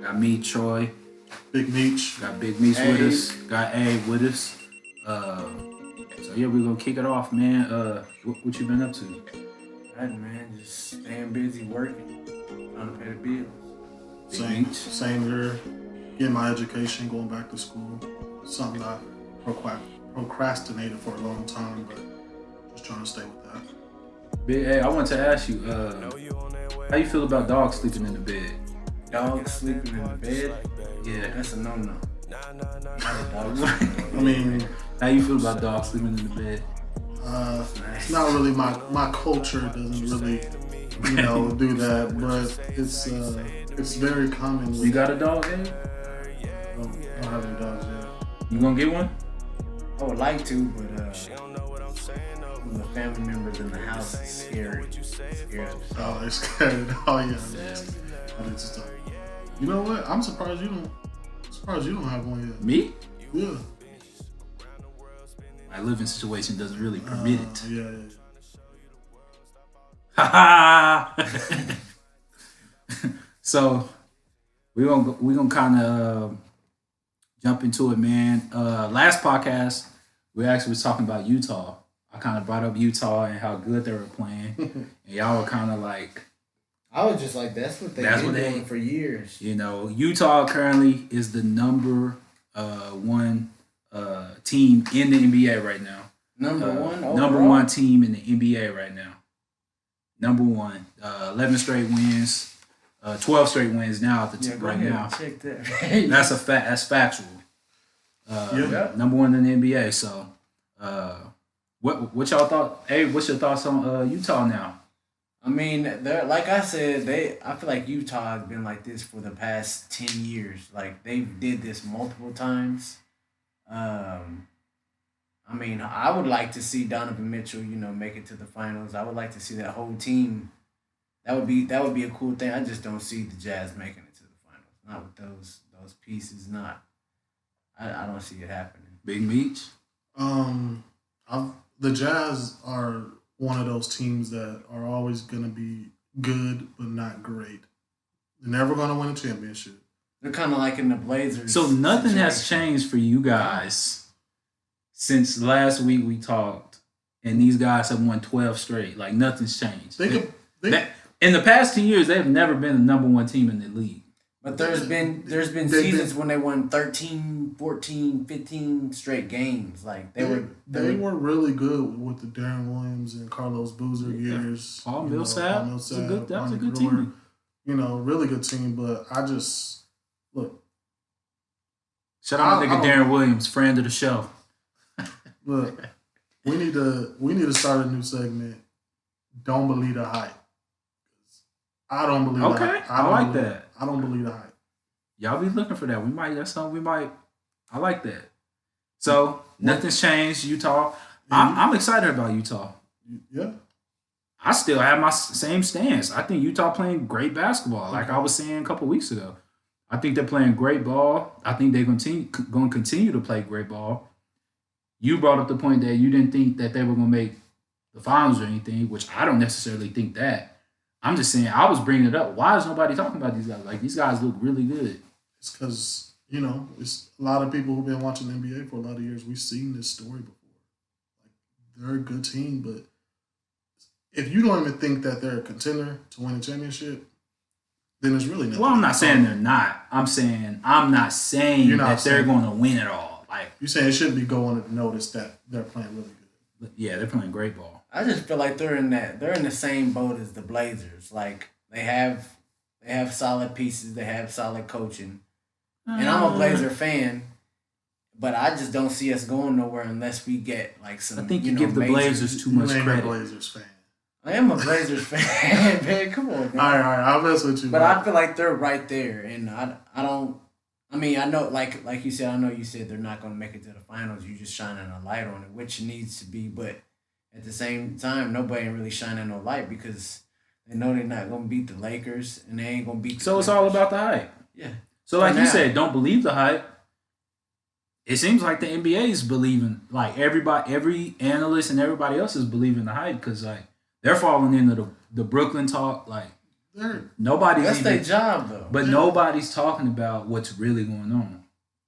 Got me, Troy. Big Meech. Got Big Meech with us. Got A with us. So yeah, we're gonna kick it off, man. What you been up to? Nothing, man. Just staying busy working, trying to pay the bills. Big Meech. Same here. Getting my education, going back to school. Something I procrastinated for a long time, but just trying to stay with that. Big A, I want to ask you, how you feel about dogs sleeping in the bed? Dogs sleeping in the bed? Yeah. That's a no-no. I mean, How you feel about dogs sleeping in the bed? it's not really my culture doesn't really, do that, but it's very common. You got a dog, A? I don't have any dogs yet. You gonna get one? I would like to, but the family members in the house is scary. Oh, they're scared. Oh yeah. I did just talk. You know what? I'm surprised you don't have one yet. Me? Yeah. My living situation doesn't really permit it. Yeah. Ha ha! So we're gonna kind of jump into it, man. Last podcast we actually was talking about Utah. I kind of brought up Utah and how good they were playing, and y'all were kind of like, I was just like, that's what they've been doing for years. Utah currently is the number one team in the NBA right now. Number one overall? Number one team in the NBA right now. Number one. 11 straight wins. 12 straight wins now right now. Check that. That's a fact. That's factual. Number one in the NBA. So, what y'all thought? Hey, what's your thoughts on Utah now? I mean, they're like I said, I feel like Utah has been like this for the past 10 years. Like they did this multiple times. I mean, I would like to see Donovan Mitchell, make it to the finals. I would like to see that whole team. That would be a cool thing. I just don't see the Jazz making it to the finals. Not with those pieces. I don't see it happening. Big Meech. The Jazz are one of those teams that are always going to be good but not great. They're never going to win a championship. They're kind of like in the Blazers. So nothing has changed for you guys since last week we talked, and these guys have won 12 straight. Like nothing's changed. In the past 10 years, they've never been the number one team in the league. But there's been seasons when they won 13, 14, 15 straight games. Like they were really good with the Darren Williams and Carlos Boozer years. Paul Millsap. That was a good team. Really good team. But I just look. Shout out to Darren Williams, friend of the show. Look, we need to start a new segment. Don't believe the hype. I don't believe the hype. I like that. I don't believe the hype. Y'all be looking for that. That's something we might. I like that. So nothing's changed. Utah. I'm excited about Utah. Yeah. I still have my same stance. I think Utah playing great basketball. Like I was saying a couple weeks ago. I think they're playing great ball. I think they're going to continue to play great ball. You brought up the point that you didn't think that they were going to make the finals or anything, which I don't necessarily think that. I'm just saying, I was bringing it up. Why is nobody talking about these guys? Like, these guys look really good. It's because, it's a lot of people who've been watching the NBA for a lot of years. We've seen this story before. Like, they're a good team, but if you don't even think that they're a contender to win a championship, then there's really nothing. Well, I'm not saying they're not. I'm not saying that they're going to win it all. Like, you're saying it shouldn't be going to notice that they're playing really good. Yeah, they're playing great ball. I just feel like they're in the same boat as the Blazers. Like they have solid pieces, they have solid coaching. And I'm a Blazer fan, but I just don't see us going nowhere unless we get like some. I think you give the Blazers too much credit. I'm a Blazers fan. I am a Blazers fan, man. Come on, man. All right, I'll mess with you. But I feel like they're right there, and I don't. I mean, I know, like you said, I know you said they're not going to make it to the finals. You're just shining a light on it, which needs to be. But at the same time, nobody ain't really shining no light because they know they're not going to beat the Lakers, and they ain't going to beat the So it's all about the hype. Yeah. So like you said, don't believe the hype. It seems like the NBA is believing, like every analyst and everybody else is believing the hype because like they're falling into the Brooklyn talk. Like Nobody's That's their job though. But nobody's talking about what's really going on.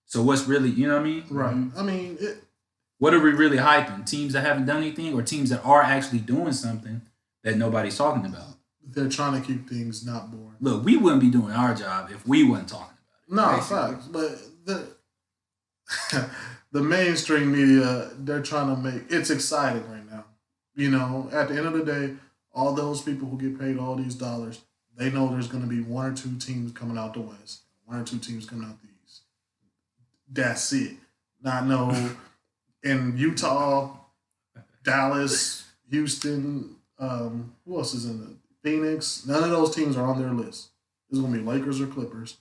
So what's really, you know what I mean? Right. I mean, what are we really hyping? Teams that haven't done anything, or teams that are actually doing something that nobody's talking about? They're trying to keep things not boring. Look, we wouldn't be doing our job if we wasn't talking about it. No, facts. But the mainstream media, they're trying to make it's exciting right now. You know, at the end of the day, all those people who get paid all these dollars, they know there's going to be one or two teams coming out the West, one or two teams coming out the East. That's it. Not no in Utah, Dallas, Houston. Who else is in the Phoenix? None of those teams are on their list. It's going to be Lakers or Clippers.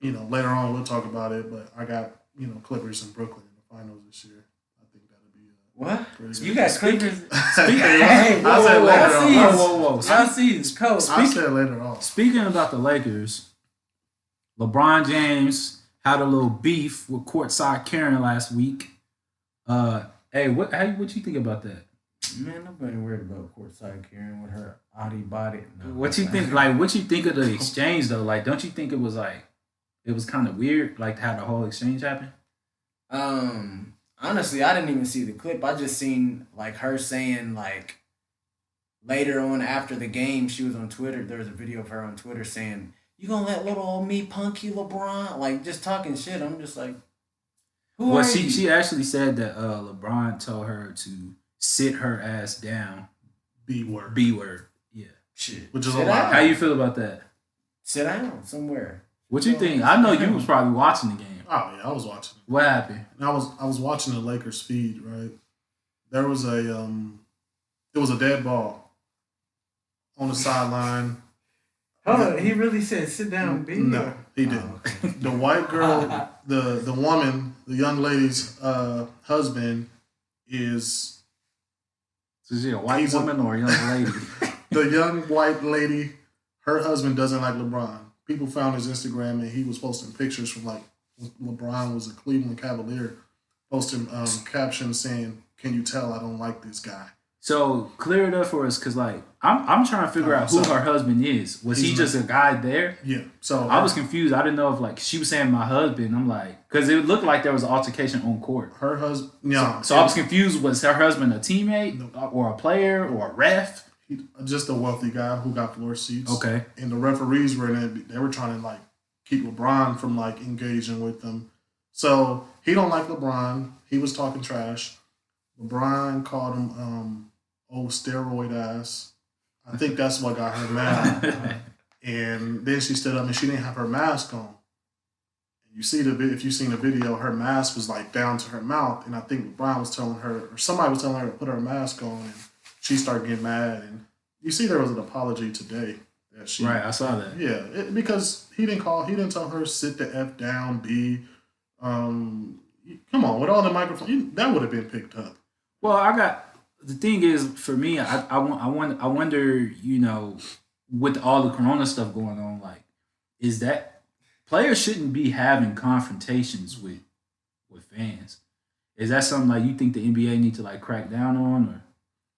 You know, later on we'll talk about it, but I got, you know, Clippers in Brooklyn in the finals this year. I think that'll be what? You got Clippers? Hey, I said later on. Whoa. Y'all see this coach. I said later on. Speaking about the Lakers, LeBron James had a little beef with Courtside Karen last week. Hey, what you think about that? Man, nobody worried about Courtside Karen with her oddie body. No, what you think? Like, what you think of the exchange though? Like, don't you think it was kind of weird, like how the whole exchange happened? Honestly, I didn't even see the clip. I just seen like her saying like later on after the game, she was on Twitter. There was a video of her on Twitter saying, "You gonna let little old me punk you, LeBron?" Like just talking shit. I'm just like, who are you? She actually said that LeBron told her to sit her ass down. B word. Yeah. Shit. Which is a lot. How you feel about that? Sit down somewhere. What you think? I know you was probably watching the game. Oh yeah, I was watching it. What happened? And I was watching the Lakers feed, right? There was it was a dead ball on the sideline. Oh, he really said sit down, B? No, he didn't. Oh, okay. The white girl, the woman, the young lady's husband is. Is she a white woman or a young lady? The young white lady, her husband doesn't like LeBron. People found his Instagram and he was posting pictures from like LeBron was a Cleveland Cavalier, posting captions saying, "Can you tell I don't like this guy?" So clear it up for us, cause like I'm trying to figure out who her husband is. Was he just a guy there? Yeah. So I was confused. I didn't know if like she was saying my husband. I'm like, cause it looked like there was an altercation on court. Her husband. Yeah. So I was confused. Was her husband a teammate or a player or a ref? Just a wealthy guy who got floor seats. Okay. And the referees were in it. They were trying to like keep LeBron from like engaging with them. So he don't like LeBron. He was talking trash. LeBron called him old steroid ass. I think that's what got her mad. And then she stood up and she didn't have her mask on. You see if you've seen the video, her mask was like down to her mouth, and I think LeBron was telling her, or somebody was telling her to put her mask on, and she started getting mad. And you see there was an apology today that she. Right, I saw that. Yeah, because he didn't tell her sit the F down, B. Come on, with all the microphones, that would have been picked up. Well, the thing is, for me, I wonder, you know, with all the Corona stuff going on, like, is that players shouldn't be having confrontations with fans? Is that something like you think the NBA need to like crack down on? Or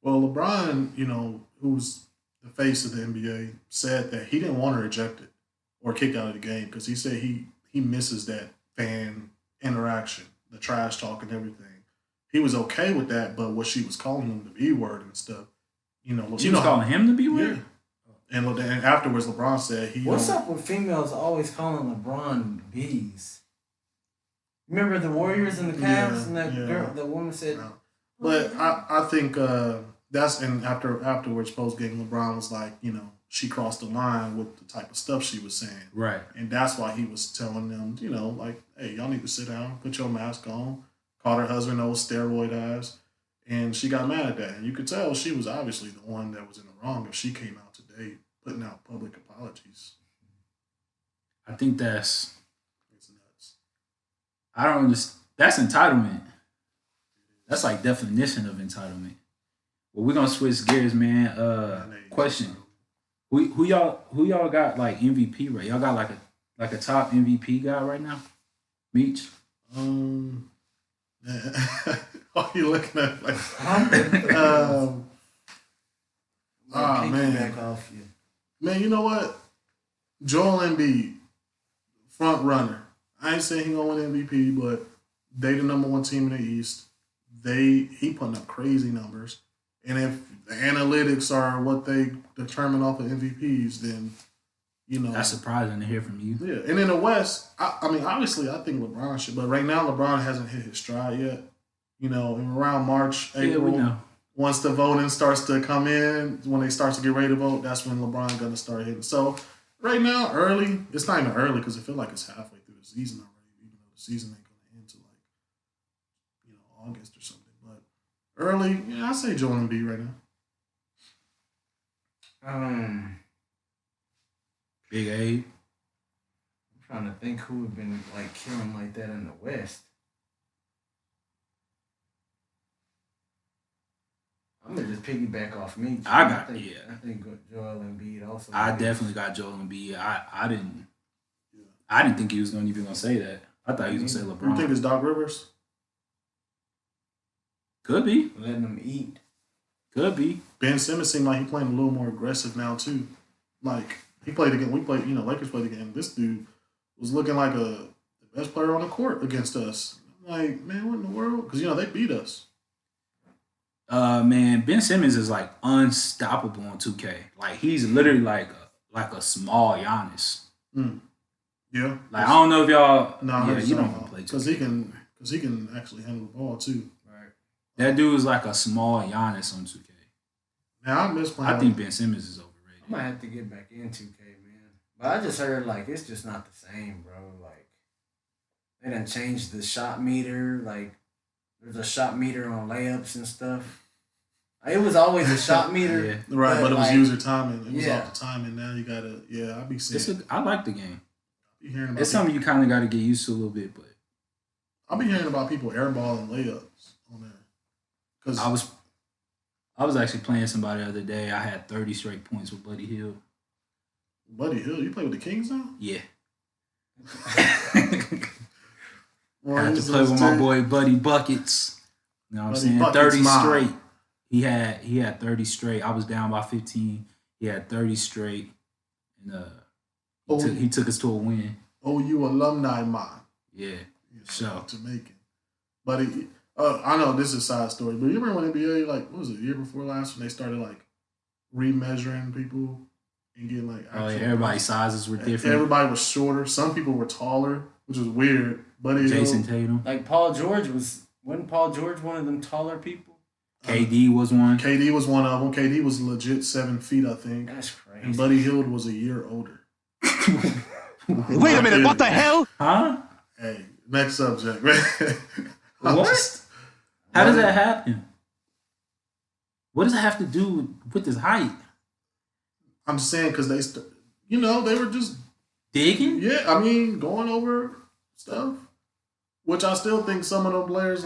well, LeBron, you know, who's the face of the NBA, said that he didn't want her ejected or kicked out of the game because he said he misses that fan interaction, the trash talk and everything. He was okay with that, but what she was calling him the B word and stuff, you know, she was calling him the B word. Yeah. And afterwards, LeBron said What's up with females always calling LeBron B's? Remember the Warriors and the Cavs and that girl, the woman said. Yeah. But I think that's and afterwards post game, LeBron was like, you know, she crossed the line with the type of stuff she was saying. Right. And that's why he was telling them, you know, like, hey, y'all need to sit down, put your mask on. Called her husband old steroid ass, and she got mad at that. And you could tell she was obviously the one that was in the wrong if she came out today putting out public apologies. I think it's nuts. I don't understand. That's entitlement. That's like definition of entitlement. Well, we're gonna switch gears, man. Question: Who y'all got like MVP right? Y'all got like a top MVP guy right now? Meech? Why are you looking at like? Man. Man. Back off you. Man, you know what? Joel Embiid, front runner. I ain't saying he gonna win MVP, but they the number one team in the East. He putting up crazy numbers. And if the analytics are what they determine off of MVPs, then that's surprising to hear from you. Yeah. And in the West, I mean, obviously, I think LeBron should, but right now LeBron hasn't hit his stride yet. Around March, April, once the voting starts to come in, when they start to get ready to vote, that's when LeBron's gonna start hitting. So right now, early, it's not even early because I feel like it's halfway through the season already, even though the season ain't gonna end till August or something. But early, I say Joel Embiid right now. Big Abe. I'm trying to think who would been killing like that in the West. I'm gonna just piggyback off me. I think Joel Embiid also. I definitely got Joel Embiid. I didn't think he was even gonna say that. I thought he was gonna say LeBron. You think it's Doc Rivers? Could be. Letting them eat. Could be. Ben Simmons seemed like he playing a little more aggressive now too. Like he played again. Lakers played again. This dude was looking like the best player on the court against us. I'm like, man, what in the world? Because they beat us. Man, Ben Simmons is unstoppable on 2K. He's literally like a small Giannis. Yeah. I don't know if y'all. No, you don't play 2K. Because he can actually handle the ball too. Right. That dude is like a small Giannis on 2K. Now I miss playing. I think Ben Simmons is overrated. I might have to get back in 2K, man. But I just heard it's just not the same, bro. They done changed the shot meter. There's a shot meter on layups and stuff. It was always a shot meter. Yeah. Right, but it was user timing. It was off the timing. Now you gotta, I be seeing. I like the game. Be hearing about it's something you kind of got to get used to a little bit, but I'll be hearing about people airballing layups on there. Cause I was actually playing somebody the other day. I had 30 straight points with Buddy Hill. Buddy Hill, you play with the Kings now? Yeah. I had to play with my boy Buddy Buckets. You know what I'm saying? 30 straight. He had 30 straight. I was down by 15. He had 30 straight. And he took us to a win. OU alumni man. Yeah. So Jamaican. But I know this is a side story, but you remember when NBA, what was it, the year before last, when they started remeasuring people and getting everybody's sizes were different. Everybody was shorter. Some people were taller, which was weird. Buddy Jason Tatum. Paul George wasn't Paul George one of them taller people? KD was one. KD was one of them. KD was legit 7 feet, I think. That's crazy. And Buddy Hield was a year older. Wait a minute, what the hell? Huh? Hey, next subject, man. What? How does that happen? What does it have to do with his height? I'm just saying because they were just digging. Yeah, I mean, going over stuff, which I still think some of them players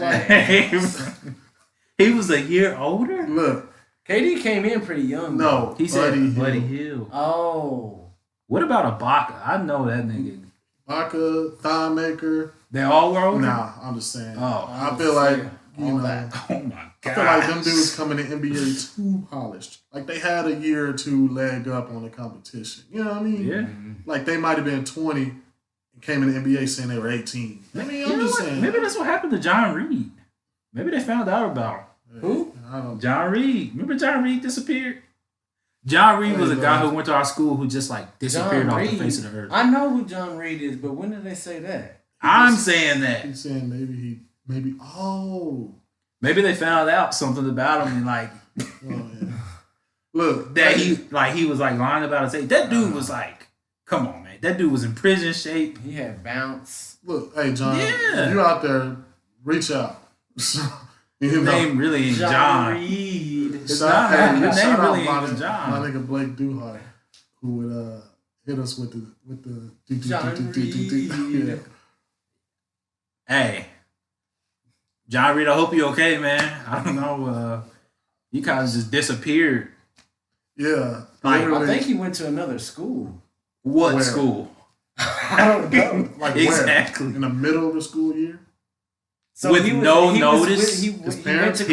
He was a year older. Look, KD came in pretty young. No, he said Buddy Hill. Oh, what about Ibaka? I know that nigga. Ibaka, Thigh Maker. They all were older? Nah, I'm just saying. Oh, I feel like that. Oh my god. I feel like them dudes coming to NBA too polished. They had a year or two leg up on the competition. You know what I mean? Yeah. They might have been 20 and came in the NBA saying they were 18. I mean, I'm just saying. Maybe that's what happened to John Reed. Maybe they found out about him. Who? John Reed. Remember John Reed disappeared? John Reed was a guy who went to our school who just disappeared off the face of the earth. I know who John Reed is, but when did they say that? I'm saying that. He's saying maybe maybe they found out something about him and yeah. Look, that he was lying about his age. That dude was come on, man. That dude was in prison shape. He had bounce. Look, hey John, if you out there, reach out. His name really ain't John. Reed. It's not. His name really ain't John. My nigga Blake Duhart, who would hit us with the John Reed. Yeah. Hey, John Reed, I hope you okay, man. I don't know. You kind of just disappeared. Yeah. I think he went to another school. What school? I don't know. Exactly. Where? In the middle of the school year? So with no notice? He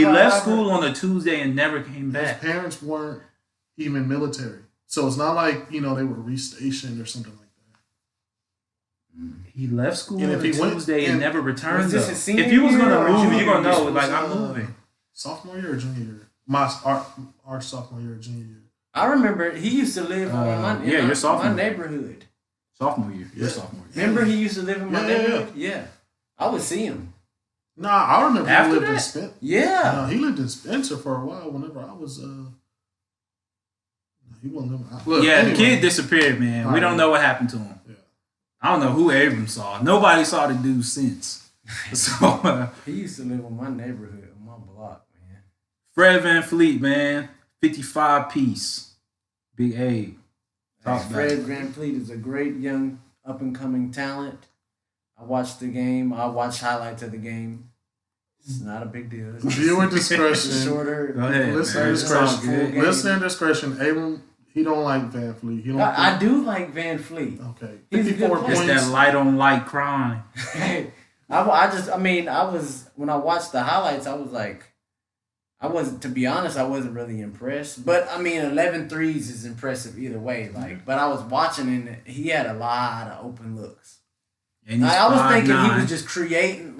left school on a Tuesday and never came back. His parents weren't even military. So it's not like, they were restationed or something like that. He left school And on if he went- Tuesday and and- never returned. Was this though. his senior If you was year gonna or move, junior you're gonna year? know. This Like, was, I'm moving. Sophomore year or junior year? Our sophomore year or junior year. I remember he used to live in your my sophomore. neighborhood. Sophomore year. Your Yeah. sophomore year. Remember he used to live in my Yeah. neighborhood? Yeah. I would see him. Nah, I remember After he lived in that? Spencer. Yeah. No, he lived in Spencer for a while. Whenever I was, he wasn't living. Look, Yeah, the kid disappeared, man. We Alright. don't know what happened to him. Yeah. I don't know who Abrams saw. Nobody saw the dude since. So, He used to live in my neighborhood, on my block, man. Fred VanVleet, man, 55 piece, Big A. Talk about Fred it. VanVleet is a great young up and coming talent. I watched the game. I watched highlights of the game. It's not a big deal. It's Viewer it's discretion. shorter. Go ahead, Listener man. It's all discretion. full game. Listener discretion. Abram, he don't like VanVleet. He don't. I do like VanVleet. Okay. He's a good 54 player. It's points. that light on light crime. When I watched the highlights, to be honest, I wasn't really impressed. But, 11 threes is impressive either way. But I was watching and he had a lot of open looks. And he's I was thinking 5'9". he was just creating,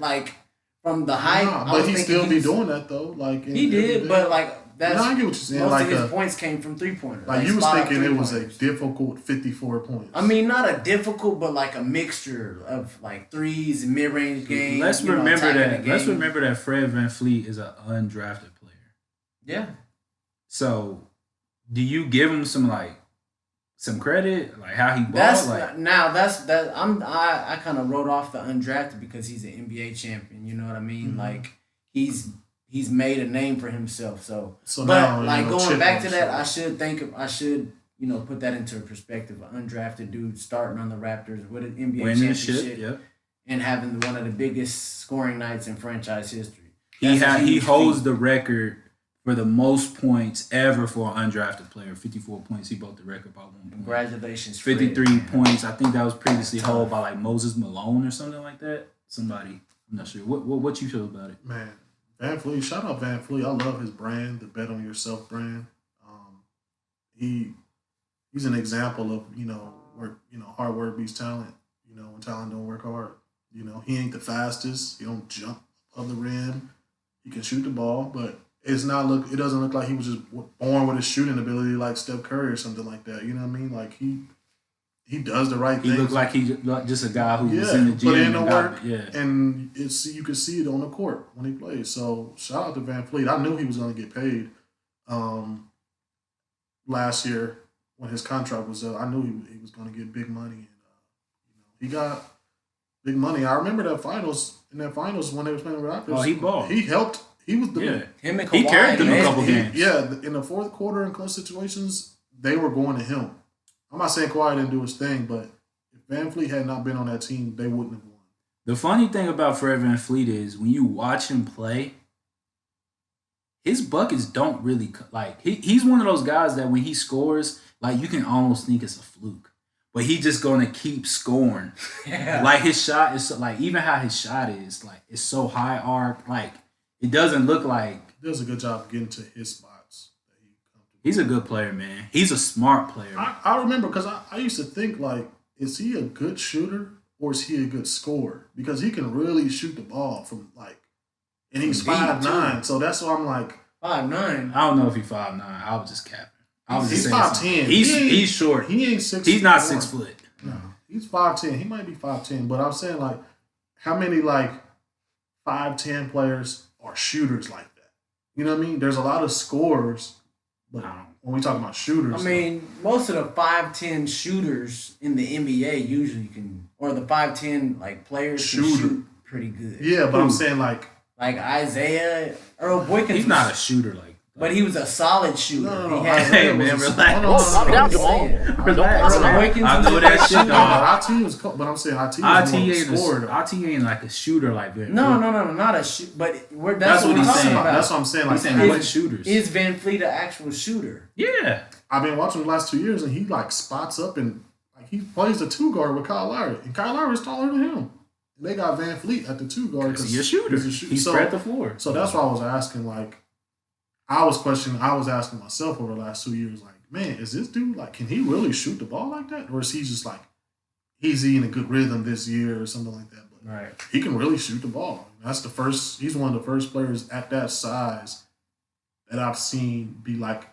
from the height. Nah, I was but he thinking still be was- doing that though. He did, but, that's... No, I get what you're saying. Most Like of his a- points came from three-pointers. Like you was spot-up thinking it was a three-pointers. difficult 54 points. Not a difficult, but a mixture of threes and mid-range game. Let's you know, remember attacking that. the Let's game. remember that Fred VanVleet is an undrafted player. Yeah. So, do you give him some credit, like how he balled? I kind of wrote off the undrafted because he's an NBA champion. You know what I mean? Mhm. He's made a name for himself. So now, going chip back on to the that, shoulder. I should put that into perspective. An undrafted dude starting on the Raptors with an NBA winning championship shit. Yep. and having one of the biggest scoring nights in franchise history. He That's a he huge holds feat. the record for the most points ever for an undrafted player. 54 points. He broke the record by 1 point. Congratulations, Fred, 53 man. points. I think that was previously held by Moses Malone or something like that. Somebody, I'm not sure. What you feel about it? Man, VanVleet, shout out VanVleet. I love his brand, the Bet on Yourself brand. He's an example of work. Hard work beats talent. When talent don't work hard. He ain't the fastest. He don't jump above the rim. He can shoot the ball, but it doesn't look like he was just born with a shooting ability like Steph Curry or something like that. You know what I mean? Like he does the right He things. looked like he's just a guy who was Yeah, in the gym put in the and work, got, yeah. and you could see it on the court when he plays. So shout out to VanVleet. I knew he was going to get paid last year when his contract was up. I knew he was going to get big money, and he got big money. I remember that finals when they were playing with Raptors. Oh, he balled. He helped. He was the Yeah. Him and He Kawhi, carried them a man. couple games. Yeah, in the fourth quarter in close situations, they were going to him. I'm not saying Kawhi didn't do his thing, but if VanVleet had not been on that team, they wouldn't have won. The funny thing about Fred VanVleet is when you watch him play, his buckets don't really he's one of those guys that when he scores, you can almost think it's a fluke, but he just gonna keep scoring. Yeah. His shot is even how his shot is it's so high arc. It doesn't look like He does a good job getting to his spots. That he comfortable. he's a good player, man. He's a smart player. I remember because I used to think is he a good shooter or is he a good scorer? Because he can really shoot the ball from and he's Deep, 5'9", so that's why I'm like 5'9". I don't know if he's 5'9". I was just capping. I was he's just saying 5'10". something. He's short. He ain't 6. He's not 6 foot. No, he's 5'10". He might be 5'10", but I'm saying how many 5'10" players are shooters like that? You know what I mean? There's a lot of scorers, but when we talk about shooters, Most of the 5'10" shooters in the NBA usually or the 5'10" players can shoot pretty good. yeah, but I'm saying Like Isaiah, Earl Boykins. He's not a shooter but he was a solid shooter. No, He had, Hey, man, relax. Calm down, Jamal. Relax, Earl man. Boykins I was know a that good shit, shooter. dog. IT was, but I'm saying IT was IT more of a ain't scorer. though. IT ain't like a shooter like that. No, not a shoot. But That's that's what what we're he's talking saying. about. That's what I'm saying. He's saying Is- what shooters? Is VanVleet an actual shooter? Yeah. I've been watching the last 2 years, and he spots up and he plays the 2 guard with Kyle Lowry, and Kyle Lowry is taller than him. And they got VanVleet at the 2 guard He's a shooter. He spread the floor. So that's why I was asking. I was asking myself over the last 2 years, man, is this dude like? Can he really shoot the ball like that, or is he just like he's in a good rhythm this year or something like that? But Right. he can really shoot the ball. That's the first. He's one of the first players at that size that I've seen be like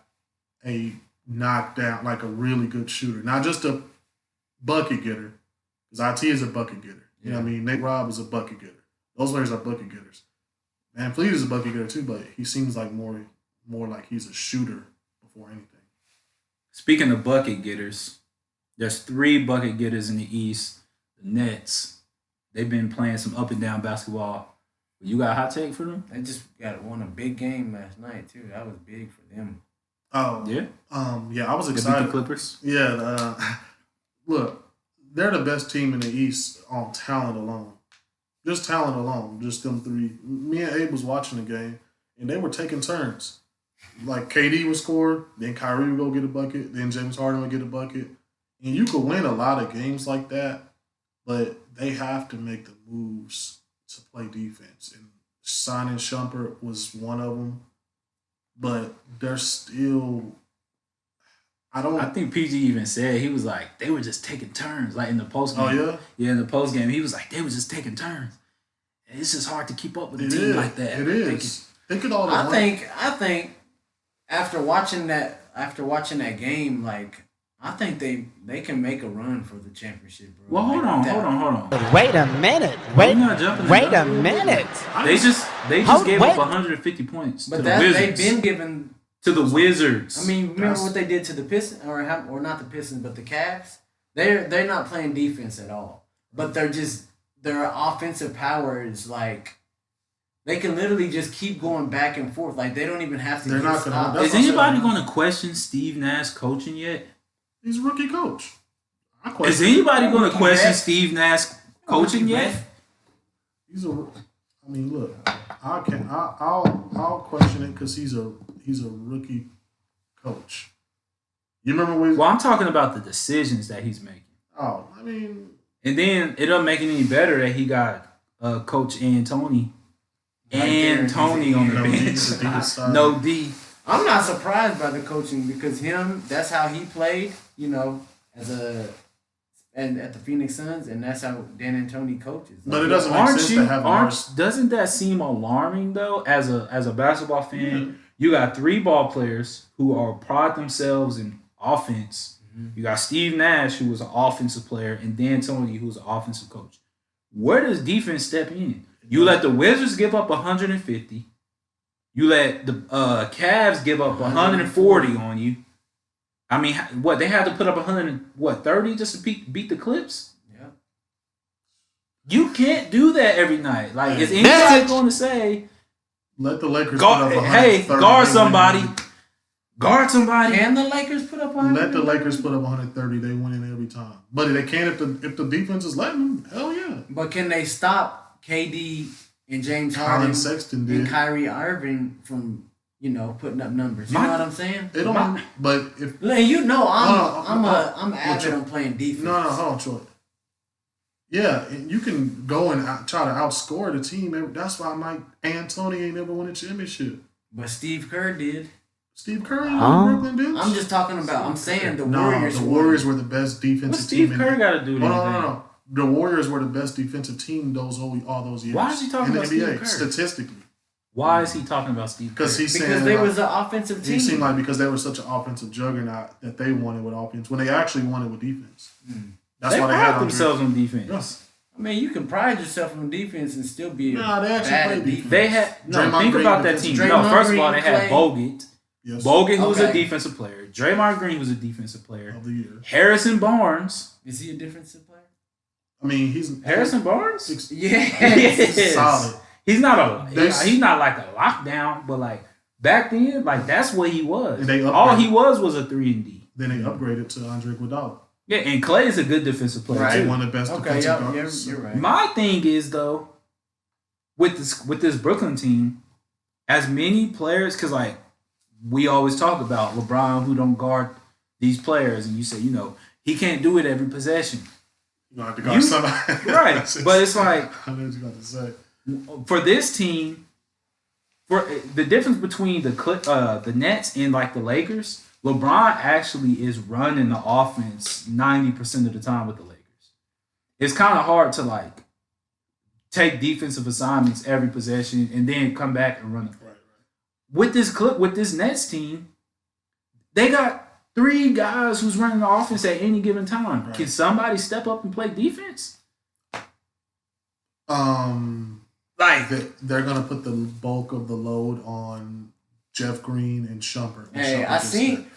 a knockdown, like a really good shooter, not just a bucket getter. Because IT is a bucket getter. You know what I mean? Nate Robb is a bucket getter. Those players are bucket getters. VanVleet is a bucket getter too, but he seems like more like he's a shooter before anything. Speaking of bucket getters, there's 3 bucket getters in the East. The Nets, they've been playing some up and down basketball. You got a hot take for them? They just won a big game last night too. That was big for them. Oh Yeah. Yeah, I was They beat excited. the Clippers. Yeah, look, they're the best team in the East on talent alone. Just talent alone, just them 3. Me and Abe was watching the game, and they were taking turns. Like KD would score, then Kyrie would go get a bucket, then James Harden would get a bucket. And you could win a lot of games like that, but they have to make the moves to play defense. And signing Shumpert was one of them, but they're still. I think PG even said he was like they were just taking turns, like in the post game. Oh yeah, yeah, in the post game he was like they were just taking turns. And it's just hard to keep up with a it team is. like that. It is. Think of all the. I think after watching that game, like I think they can make a run for the championship, bro. Well, hold on. Wait a minute. We're not jumping the Wait a gun. minute. They just gave up 150 points But to the that Wizards. they've been given. To the Wizards. I mean, remember what they did to the Pistons, or not the Pistons, but the Cavs. They're not playing defense at all, but their offensive power is like they can literally just keep going back and forth. Like they don't even have to. They're not gonna- stopped. Is anybody going to question Steve Nash coaching yet? He's a rookie coach. Is anybody going to Rookie question vet. Steve Nash coaching Rookie yet? vet. He's a. I mean, look, I'll question it because he's a rookie coach. You remember when? Well, I'm talking about the decisions that he's making. Oh, I mean, And then it doesn't make it any better that he got Coach Antony and Tony on the No D, bench. the deepest side. No D. I'm not surprised by the coaching because that's how he played, and at the Phoenix Suns, and that's how Dan and Tony coaches. But it doesn't make sense to have Doesn't that seem alarming though? As a basketball fan, you got 3 ball players who are pride themselves in offense. Mm-hmm. You got Steve Nash, who was an offensive player, and Dan Tony, who was an offensive coach. Where does defense step in? You let the Wizards give up 150. You let the Cavs give up 140 on you. I mean, what, they had to put up 130 just to beat the Clips? Yeah. You can't do that every night. Like, is That's anybody it. going to say, let the Lakers guard, put up 130. hey, guard they somebody. win. Can the Lakers put up 100? Let the Lakers put up 130. They win it every time. But they can if the defense is letting them. Hell yeah. But can they stop KD and James Colin Harden Sexton and did. Kyrie Irving from putting up numbers? You know what I'm saying? It don't. But if I'm I'm avid on playing defense. no, hold on, Troy. Yeah, and you can go and try to outscore the team. That's why Mike Antony ain't never won a championship. But Steve Kerr did. Steve Curry on the Brooklyn Dukes. I'm just talking about. I'm saying the No, Warriors. the won. Warriors were the best defensive what's Steve team. Kerr got to do with anything? No. The Warriors were the best defensive team all those years. Why is he talking in the about NBA, Steve Kerr? statistically? Why is he talking about Steve Kerr? Because he's saying Because they was an offensive team. He seemed like because they were such an offensive juggernaut that they won it with offense when they actually won it with defense. That's they why they had pride themselves on defense. Yes. I mean, you can pride yourself on defense and still be Nah, they actually bad played at defense. They had Draymond think Green about that defensive- team. Draymond No, first of all, they Green, had Clay. Bogut. Yes. Bogut, who was a Okay. defensive player. Draymond Green was a defensive player. Of the year. Harrison Barnes. Is he a defensive player? I mean, he's Harrison Barnes? Six- Yes. solid. He's not They- he's not like a lockdown, but like back then, like that's what he was. And they All upgraded. he was a 3-and-D. Then they upgraded to Andre Iguodala. Yeah, and Clay is a good defensive player Right. too. One of the best Okay, defensive yeah, guards. you're right. My thing is though, with this Brooklyn team, as many players, because like we always talk about LeBron who don't guard these players, and you say he can't do it every possession, You have to guard somebody. right? But it's like I know what you about to say. for this team, for the difference between the Nets and like the Lakers, LeBron actually is running the offense 90% of the time with the Lakers. It's kind of hard to like take defensive assignments every possession and then come back and run it. Right. With this Nets team, they got 3 guys who's running the offense at any given time. Right. Can somebody step up and play defense? Like they're gonna put the bulk of the load on Jeff Green and Shumpert. Hey,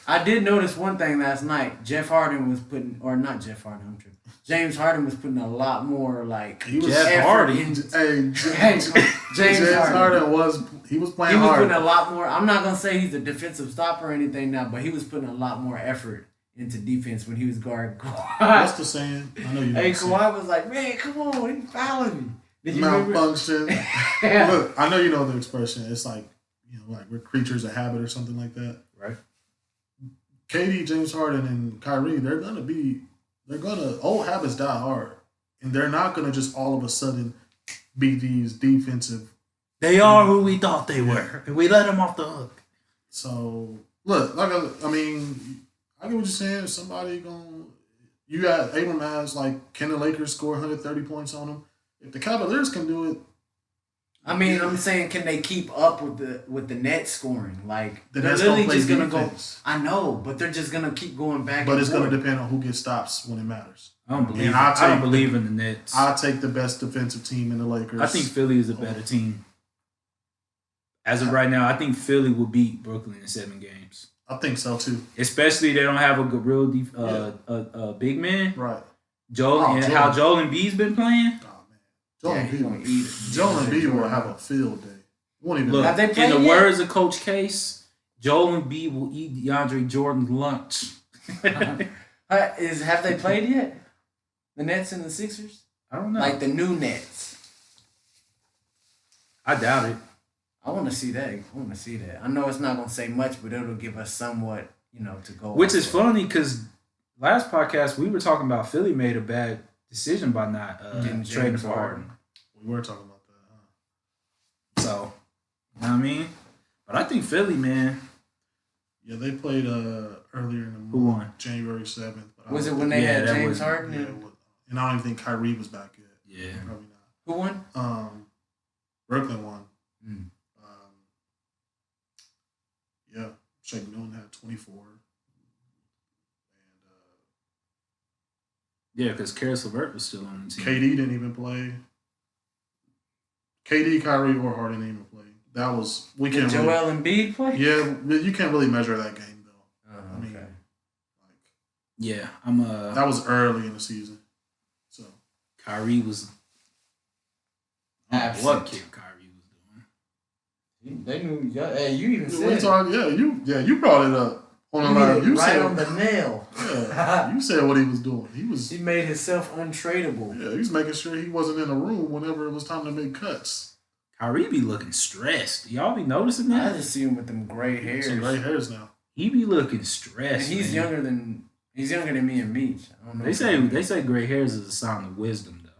I did notice one thing last night. James Harden was putting a lot more like Jeff Harden. James Harden was playing hard. He was putting a lot more. I'm not gonna say he's a defensive stopper or anything now, but he was putting a lot more effort into defense when he was guarding Kawhi. What's the saying? I know you. Hey, Kawhi was like, "Man, come on, he fouling me." Did you malfunction? Look, I know you know the expression. It's like, like we're creatures of habit or something like that. Right. KD, James Harden, and Kyrie, old habits die hard. And they're not gonna just all of a sudden be these defensive. They are who we thought they were. And we let them off the hook. So look, I get what you're saying. Somebody you got Abram has like, can the Lakers score 130 points on them? If the Cavaliers can do it, I mean, I'm saying, can they keep up with the net scoring? Like the they're Nets literally don't play just gonna defense. go. I know, but they're just gonna keep going back. But and it's forth. gonna depend on who gets stops when it matters. I don't believe. I don't believe in the Nets. I take the best defensive team in the Lakers. I think Philly is a better team. As of right now, I think Philly will beat Brooklyn in 7 games. I think so too. Especially they don't have a good real big man. Right. Joel Embiid's been playing. Joel Embiid will have a field day. Won't even look. Have they played in the yet? words of Coach Case, Joel Embiid will eat DeAndre Jordan's lunch. Have they played yet? The Nets and the Sixers? I don't know. Like the new Nets. I doubt it. I want to see that. I know it's not going to say much, but it'll give us somewhat, to go. Which is funny because last podcast we were talking about Philly made a bad decision by not trading for Harden. We were talking about that. Huh? So, you know what I mean? But I think Philly, man. Yeah, they played earlier in the month. Who won? January 7th. Was it when they had James Harden? And I don't even think Kyrie was back yet. Yeah. Probably not. Who won? Brooklyn won. Mm. Yeah. Shake Milton had 24. Yeah, because Karis LeVert was still on the team. KD didn't even play. KD, Kyrie, or Harden didn't even play. That was Did Joel Embiid play? Yeah, you can't really measure that game though. I mean, yeah, that was early in the season. So Kyrie was. What kid Kyrie was doing? They knew. Hey, you even said. You brought it up on the line. You right said on the nail. Yeah, you said what he was doing. He made himself untradeable. Yeah, he was making sure he wasn't in the room whenever it was time to make cuts. Kyrie be looking stressed. Y'all be noticing that? I just see him with them gray hairs. Some gray hairs now. He be looking stressed. And he's younger than me and Meech. I don't know. They say gray hairs is a sign of wisdom though.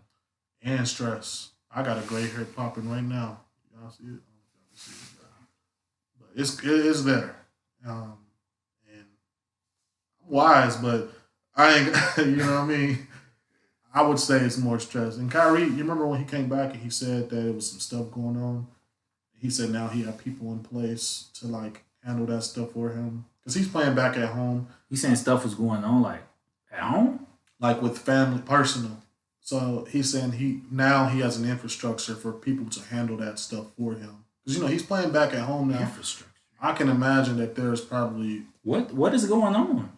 And stress. I got a gray hair popping right now. Y'all see it? I don't know if y'all can see it. But it is there. And I'm wise, but I ain't. You know what I mean? I would say it's more stress. And Kyrie, you remember when he came back and he said that it was some stuff going on? He said now he had people in place to like handle that stuff for him. Because he's playing back at home. He's saying stuff was going on like at home? Like with family, personal. So he's saying he has an infrastructure for people to handle that stuff for him. Because, he's playing back at home now. Infrastructure. I can imagine that there's probably... What is going on?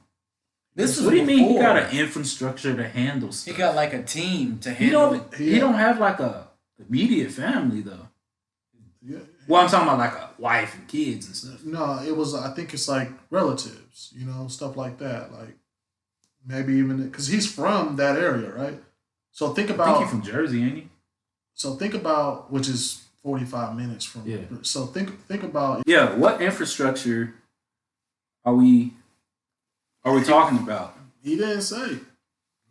What do you mean he got an infrastructure to handle stuff? He got like a team to handle it. He don't have like a immediate family though. Yeah. Well, I'm talking about like a wife and kids and stuff. No, I think it's like relatives, stuff like that. Like maybe even because he's from that area, right? So think about. I think he's from Jersey, ain't he? So think about, which is 45 minutes from. Yeah. So think about. Yeah, what infrastructure are we talking about? He didn't say.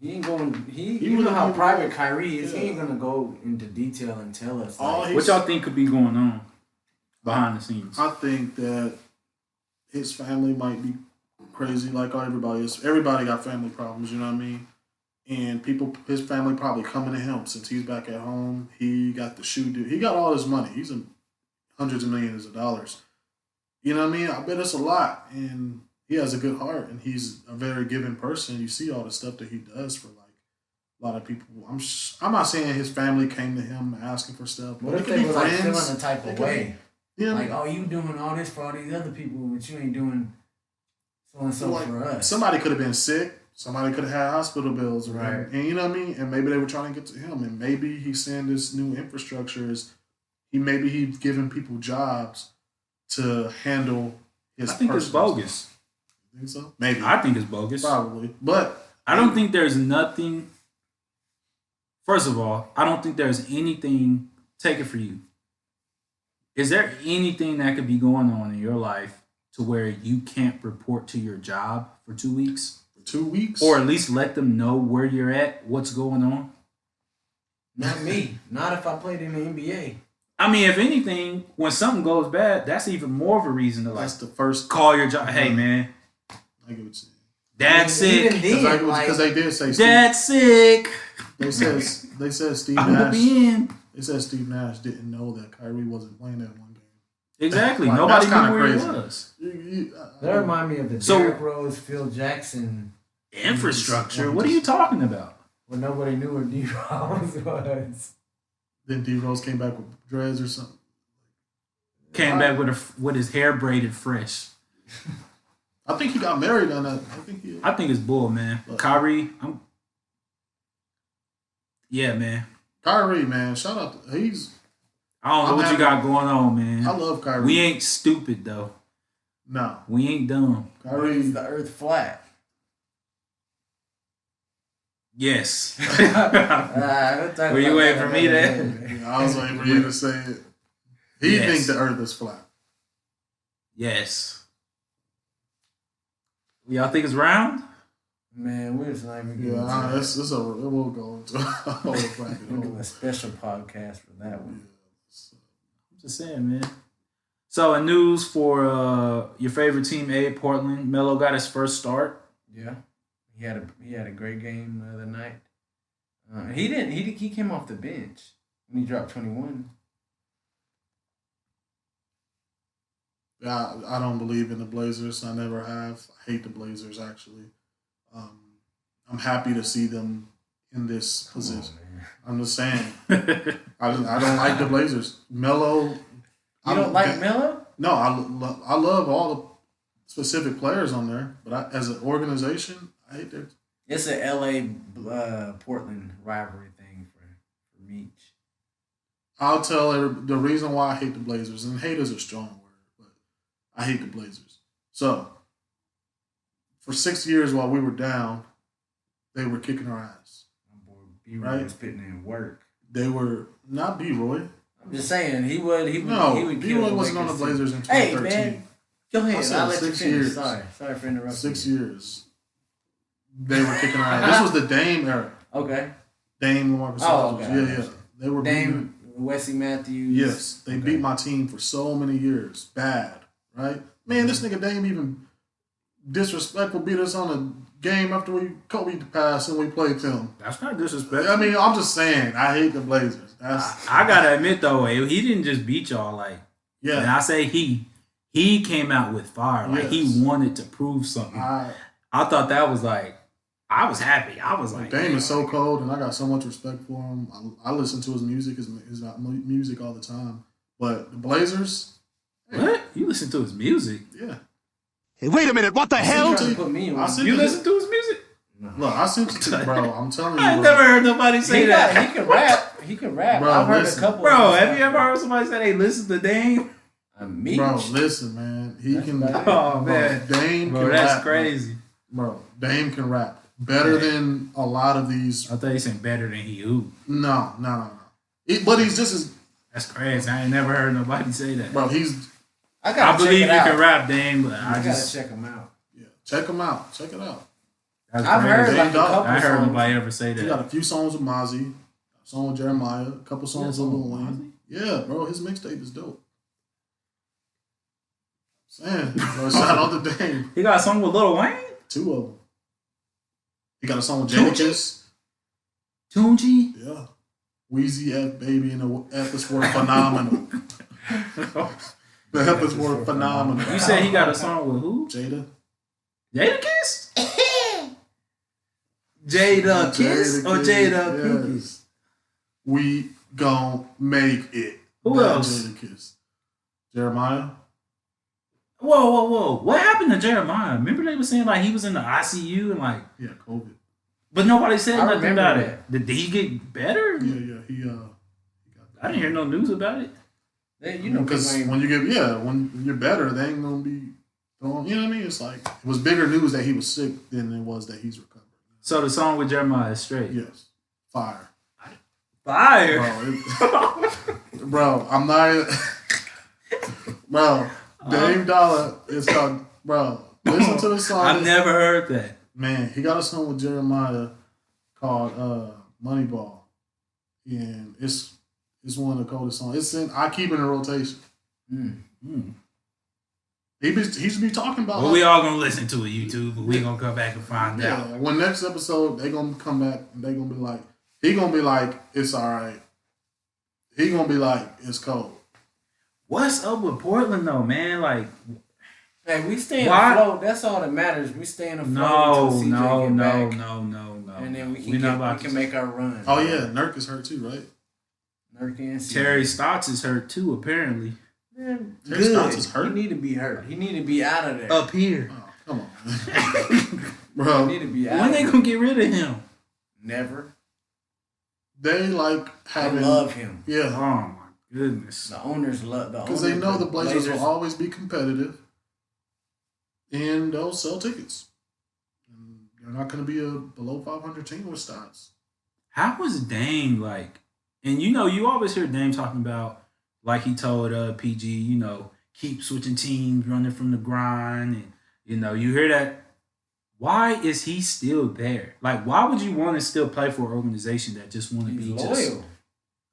He ain't going. You know how private Kyrie is. Yeah. He ain't gonna go into detail and tell us. What y'all think could be going on behind the scenes? I think that his family might be crazy like everybody is. Everybody got family problems, you know what I mean? And his family probably coming to him since he's back at home. He got the shoe dude. He got all his money. He's in hundreds of millions of dollars. You know what I mean? I bet it's a lot. And he has a good heart, and he's a very giving person. You see all the stuff that he does for like a lot of people. I'm not saying his family came to him asking for stuff. What if they were like feeling the type of way? Yeah. Like, oh, you doing all this for all these other people, but you ain't doing so and so for us. Somebody could have been sick. Somebody could have had hospital bills. Right. And you know what I mean? And maybe they were trying to get to him. And maybe he's saying this new infrastructure is he's giving people jobs to handle his I think it's bogus. You think so? Maybe. I think it's bogus. Probably. But I don't think there's nothing. First of all, I don't think there's anything. Take it for you. Is there anything that could be going on in your life to where you can't report to your job for 2 weeks? For 2 weeks? Or at least let them know where you're at, what's going on? Not me. Not if I played in the NBA. I mean, if anything, when something goes bad, that's even more of a reason to like that's the first call your job. Hey, man. I get what you're saying. Dad's sick. Because they did say Dad's sick. They said Steve I'm gonna Nash. be in. They said Steve Nash didn't know that Kyrie wasn't playing that one game. Exactly. Like, Nobody that's knew where crazy. he was. That remind me of the Derrick Rose, Phil Jackson infrastructure. What are you talking about? Well, nobody knew where D Rose was. Then D Rose came back with dreads or something. Came back with his hair braided fresh. I think he got married on that. I think it's bull, man. But Kyrie, yeah, man. Kyrie, man, shout out. I don't know what you got going on, man. I love Kyrie. We ain't stupid though. No, we ain't dumb. Kyrie's the earth flat. Yes. Were you waiting for me to? Yeah, I was waiting for you to say it. He thinks the earth is flat. Yes. Y'all think it's round? Man, we're just not even getting we'll go into a whole bracket. We'll do a special podcast for that one. I'm just saying, man. So, in news for your favorite team, Portland, Melo got his first start. Yeah, he had a great game the other night. He came off the bench when he dropped 21. I don't believe in the Blazers. I never have. I hate the Blazers, actually. I'm happy to see them in this position. I'm just saying. I don't like the Blazers. Melo. You don't like Melo? No, I love all the specific players on there, but as an organization, I hate their. It's an LA Portland rivalry thing for Meech. I'll tell the reason why I hate the Blazers, and hate is a strong word, but I hate the Blazers. So, for 6 years while we were down, they were kicking our ass. My boy B-Roy was putting in work. They were not B-Roy. I'm just saying he would B-Roy wasn't on the Blazers in 2013. Hey man, go ahead. I'll let you 6 finish. years. Sorry for interrupting. 6 years. They were kicking our ass. This was the Dame era. Okay. Dame, LaMarcus Aldridge. Okay. Yeah. They were Dame, Wesley Matthews. Yes, they beat my team for so many years. Bad, right? Man, this nigga Dame even disrespectful beat us on a game after Kobe passed and we played them. That's not disrespectful. I mean, I'm just saying, I hate the Blazers. I gotta admit though, he didn't just beat y'all like. Yeah. And I say he came out with fire. Like he wanted to prove something. I thought that was like. I was happy. I was like, Dame is so cold, and I got so much respect for him. I listen to his music, his music all the time. But the Blazers, what? You listen to his music? Yeah. Hey, wait a minute! What the hell? You listen to his music? Look, I sent it to you, bro. I'm telling you. I never heard nobody say that. He can rap. He can rap. Bro, I've heard a couple. Bro, have you ever heard somebody say they listen to Dame? Bro, listen, man. He can. Oh man, Dame. Bro, can that's rap, crazy. Bro, Dame can rap. Better than a lot of these. I thought you said better than he who. No. But he's just as. That's crazy. I ain't never heard nobody say that. Bro, I believe you can rap, Dame, but I gotta check him out. Yeah, check him out. Check it out. That's I've crazy. heard like a couple. I heard songs. nobody ever say that. He got a few songs with Mozzie, a song with Jeremiah, a couple songs with Lil Wayne. Yeah, bro, his mixtape is dope. Saying, shout out to Dame. He got a song with Lil Wayne? 2 of them. He got a song with Junkiez. Tunji? Yeah. Wheezy F Baby and the F is word phenomenal. The F is word phenomenal. You said he got a song with who? Jada. Jadakiss? Jada Kiss or Jada Cookies? We gon' make it. Who else? Jada Kiss. Jeremiah. Whoa. What happened to Jeremiah? Remember they were saying like he was in the ICU and like... Yeah, COVID. But nobody said nothing about that. it. Did he get better? Yeah. He I didn't hear no news about it. Because when you're better, they ain't gonna be throwing. You know what I mean? It's like it was bigger news that he was sick than it was that he's recovered. So the song with Jeremiah is straight. Yes, fire. Bro, I'm not. Bro, Dame Dollar is called. Bro, listen to the song. I've never heard that. Man, he got a song with Jeremiah called Moneyball, and it's one of the coldest songs. I keep it in rotation. He should be talking about. Well, we all gonna listen to it, YouTube, but we gonna come back and find out. When next episode they gonna come back and they gonna be like, he gonna be like, it's all right. He gonna be like, it's cold. What's up with Portland though, man? Like, hey, we stay afloat. That's all that matters. We stay afloat until CJ get back. No. And then we can make our run. Oh yeah, Nurk is hurt too, right? Nurk and CJ. Terry Stotts is hurt too, apparently. Man, Terry Stotts is hurt. He need to be hurt. He need to be out of there. Up here. Oh, come on, bro. He need to be out. When they gonna get rid of him? Never. They like having. They love him. Yeah. Oh my goodness. The owners love because they know the Blazers will always be competitive, and they'll sell tickets. And they're not going to be a below 500 team with Stotts. How was Dame like? And you always hear Dame talking about like he told PG, keep switching teams, running from the grind, and you hear that. Why is he still there? Like, why would you want to still play for an organization that just want to be loyal? just...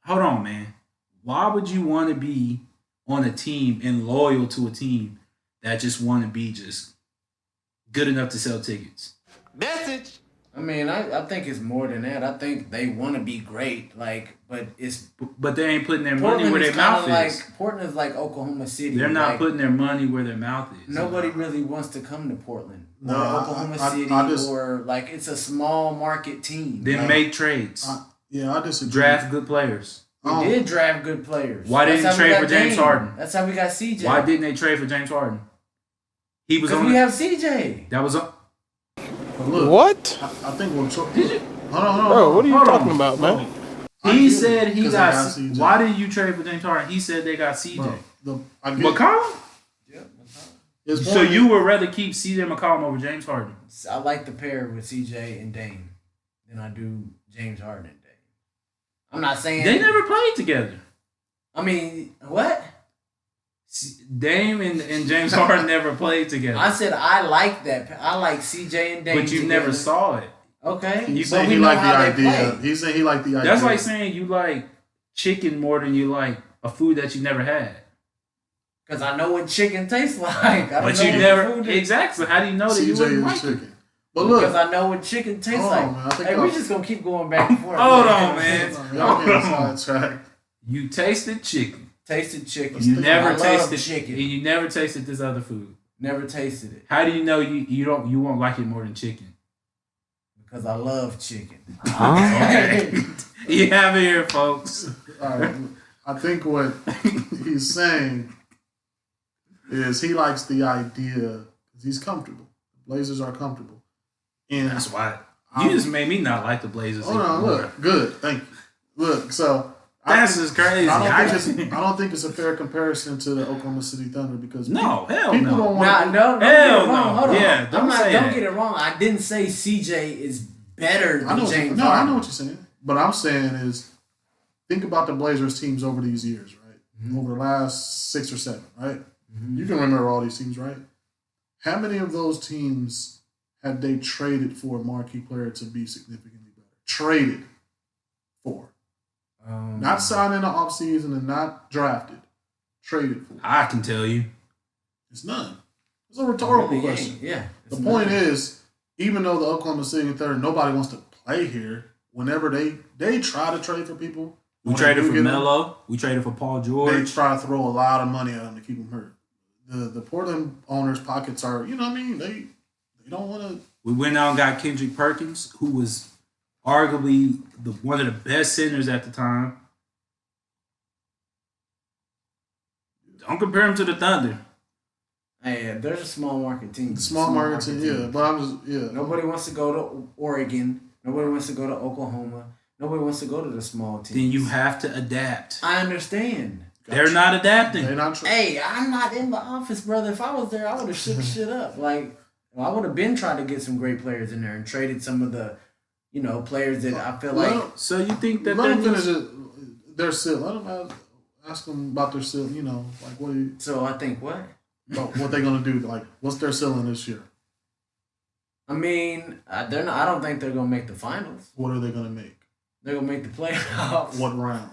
Hold on, man. Why would you want to be on a team and loyal to a team that just want to be just good enough to sell tickets? Message. I mean, I think it's more than that. I think they want to be great, but they ain't putting their money where their mouth is. Portland is like Oklahoma City. They're not putting their money where their mouth is. Nobody really wants to come to Portland or No, Oklahoma City or it's a small market team. Then make trades. I disagree. Draft good players. We did draft good players. Why didn't they trade for James Harden? That's how we got CJ. Why didn't they trade for James Harden? Because we have CJ. That was a... Look, what? I think we'll... Hold on. Bro, what are you talking about, man? He said he got CJ. Why didn't you trade for James Harden? He said they got CJ. McCollum? Yeah, McCollum. So you would rather keep CJ McCollum over James Harden? I like the pair with CJ and Dame than I do James Harden and Dame. I'm not saying... They never played together. I mean, what? Dame and James Harden never played together. I said I like that. I like CJ and Dame. But you never saw it. Okay. He said he liked the idea. He said he liked the idea. That's like saying you like chicken more than you like a food that you never had. Because I know what chicken tastes like. But you never... Exactly. So how do you know that you wouldn't like it? But look, because I know what chicken tastes like. Man, hey, we're just going to keep going back and forth. Hold on, man. You tasted chicken. Tasted chicken. You never tasted chicken. And you never tasted this other food. Never tasted it. How do you know you won't like it more than chicken? Because I love chicken. Okay. You have it here, folks. All right. I think what he's saying is he likes the idea because he's comfortable. The Blazers are comfortable. And that's why you just made me not like the Blazers. Hold on, look. Good. Thank you. Look, so that's just crazy. I don't think it's a fair comparison to the Oklahoma City Thunder because hell people no. don't want no. Hell no. Hold on. Yeah, don't get it wrong. I didn't say CJ is better than James Harden. I know what you're saying. But I'm saying is think about the Blazers teams over these years, right? Mm-hmm. Over the last 6 or 7, right? Mm-hmm. You can remember all these teams, right? How many of those teams have they traded for a marquee player to be significantly better? Traded for. Not signed in the offseason and not drafted. Traded for. I can tell you. It's none. It's a rhetorical Really question. ain't. Yeah. The point is, even though the Oklahoma City Thunder, nobody wants to play here. Whenever they try to trade for people, We traded for Melo. We traded for Paul they George. try to throw a lot of money at them to keep them hurt. The Portland owners' pockets are, you know what I mean? They don't want to. We went out and got Kendrick Perkins, who was arguably one of the best centers at the time. Don't compare him to the Thunder. Hey, there's a small market team. Small market team, yeah. But I'm just, yeah. Nobody wants to go to Oregon. Nobody wants to go to Oklahoma. Nobody wants to go to the small teams. Then you have to adapt. I understand. They're not adapting. They're not Hey, I'm not in the office, brother. If I was there, I would have shook shit up. Like, I would have been trying to get some great players in there and traded some of the, players that I feel like. So you think that let them finish their seal? Let them ask them about their seal. Like what? So I think what? About what they gonna do? Like, what's their ceiling this year? I mean, they're not. I don't think they're gonna make the finals. What are they gonna make? They're gonna make the playoffs. What round?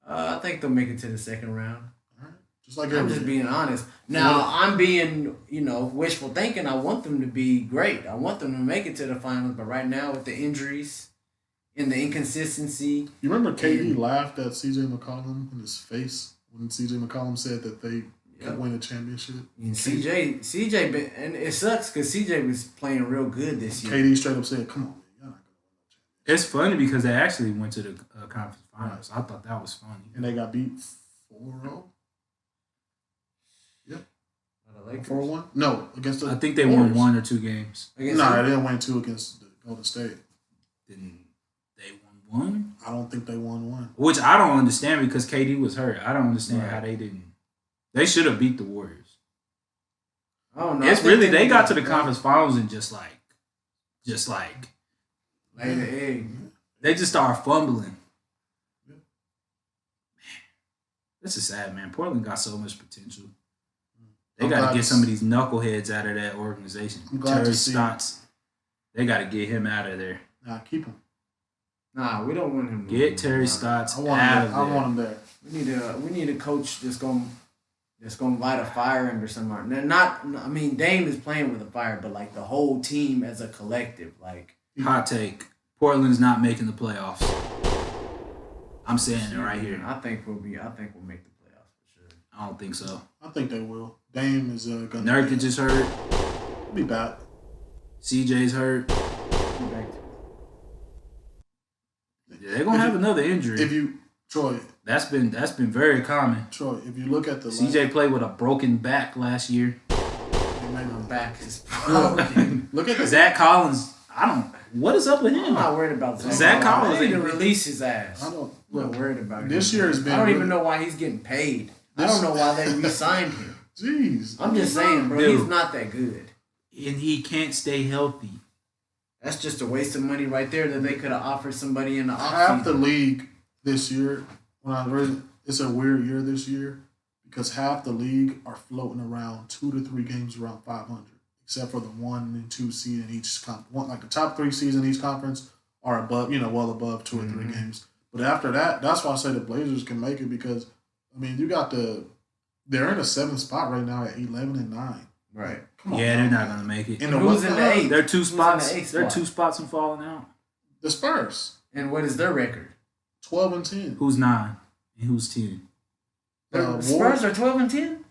I think they'll make it to the second round. All right. Just like I'm just being honest. Now, I'm being, wishful thinking. I want them to be great. I want them to make it to the finals. But right now, with the injuries and the inconsistency. You remember KD laughed at CJ McCollum in his face when CJ McCollum said that they could win a championship? And CJ, and it sucks because CJ was playing real good this year. KD straight up said, come on, man. You're not going to win no championship. It's funny because they actually went to the conference finals. I thought that was funny. And they got beat 4-0? Yep. 4-1? No, against the I think they Warriors. won 1 or 2 games. They didn't win 2 against the Golden State. Didn't they won 1? I don't think they won 1. Which I don't understand because KD was hurt. I don't understand how they didn't. They should have beat the Warriors. Oh no! It's really they got to the conference finals and just like lay the egg. They just started fumbling. Man, this is sad, man. Portland got so much potential. They got to get some of these knuckleheads out of that organization. Terry Stotts. They got to get him out of there. Nah, keep him. Nah, we don't want him. Get Terry Stotts out of there. I want him there. We need a coach that's gonna light a fire under somewhere. Dame is playing with a fire, but like the whole team as a collective, like. Hot take. Portland's not making the playoffs. I'm saying it right here. I think we'll make the playoffs for sure. I don't think so. I think they will. Dame is gonna. Nurkic is hurt. He'll be back. CJ's hurt. They're gonna have another injury. Troy. That's been very common. Troy, if you look at the CJ played with a broken back last year. My back is broken. Look at Zach Collins. What is up with him? I'm not worried about Zach Collins. They need to release his ass. I'm not worried about him. This year has been. I don't even know why he's getting paid. I don't know why they re-signed him. Jeez. I'm just saying, bro. Dude. He's not that good. And he can't stay healthy. That's just a waste of money right there that they could have offered somebody in the offseason. Half the league this year, it's a weird year this year because half the league are floating around 2 to 3 games around 500, except for the 1 and 2 seed in each like the top 3 seeds in each conference are above, well above 2 or 3 games. But after that, that's why I say the Blazers can make it because you got they're in the 7th spot right now at 11-9. Right. Come on, they're not gonna make it. And who's in the 8th? They're 2 spots. They're They're 2 spots from falling out. The Spurs. And what is their record? 12-10. Who's 9 and who's 10? The Spurs are 12-10.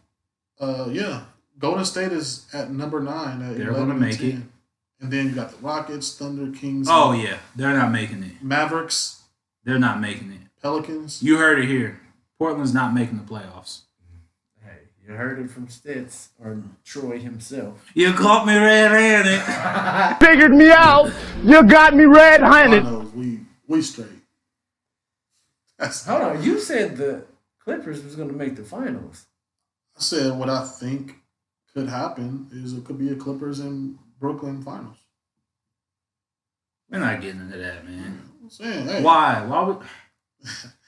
Yeah. Golden State is at number 9 at They're 11 gonna make 10. it. And then you got the Rockets, Thunder, Kings. Oh yeah, they're not making it. Mavericks. They're not making it. Pelicans. You heard it here. Portland's not making the playoffs. Hey, you heard it from Stitz or Troy himself. You caught me red-handed. Figured me out. You got me red-handed. I know we straight. Hold on, you said the Clippers was going to make the finals. I said what I think could happen is it could be a Clippers and Brooklyn finals. We're not getting into that, man. I'm saying, hey, Why? Why would?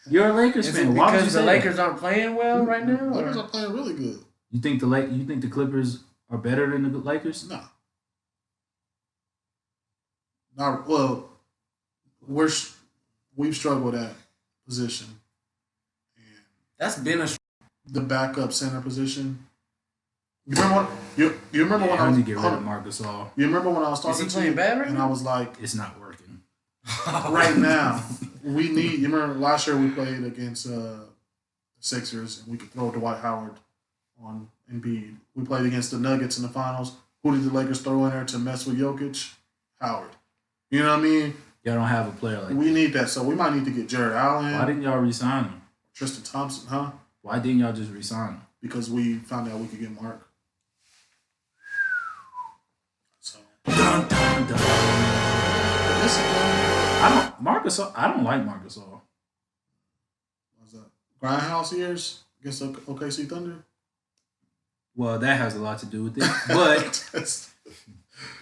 You're a Lakers Is fan. it Why would you because the say Lakers that? aren't playing well right now? Lakers or? are playing really good. You think the Clippers are better than the Lakers? No. Not well. We've struggled at position. And That's been a the backup center position. You remember when I need was to get rid of Marcus All. You remember when I was Is talking he to playing you bad right and I was like, It's not working. right now we need. You remember last year we played against the Sixers and we could throw Dwight Howard on Embiid. We played against the Nuggets in the finals. Who did the Lakers throw in there to mess with Jokic? Howard. You know what I mean? Y'all don't have a player like We need that, so we might need to get Jared Allen. Why didn't y'all resign him? Tristan Thompson, huh? Why didn't y'all just resign him? Because we found out we could get Mark. So Dun, dun, dun. I don't like Marcus All. What's that? Grindhouse years against OKC Thunder. Well, that has a lot to do with it. But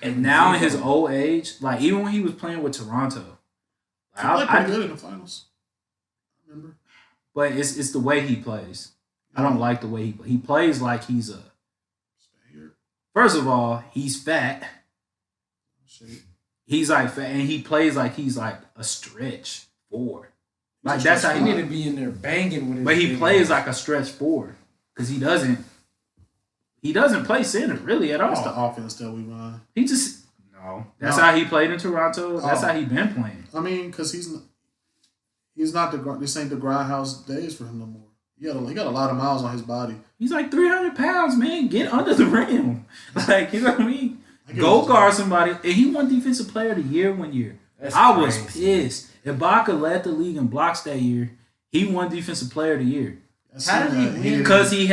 and now in his old age, like even when he was playing with Toronto, he played pretty good in the finals. I remember. But it's the way he plays. I don't like the way he plays like he's a. First of all, he's fat. He's like fat, and he plays like he's like a stretch forward. Like that's how He he need to be in there banging with his. But he plays like a stretch forward because he doesn't play center really at all. That's the offense that we run. He just That's how he played in Toronto. That's how he been playing. I mean, because he's not this ain't the grindhouse days for him no more. He got a lot of miles on his body. He's like 300 pounds, man. Get under the rim. Like, you know what I mean? Go guard somebody. And he won Defensive Player of the Year one year. I was pissed. Ibaka led the league in blocks that year. He won Defensive Player of the Year. How did he win? Because he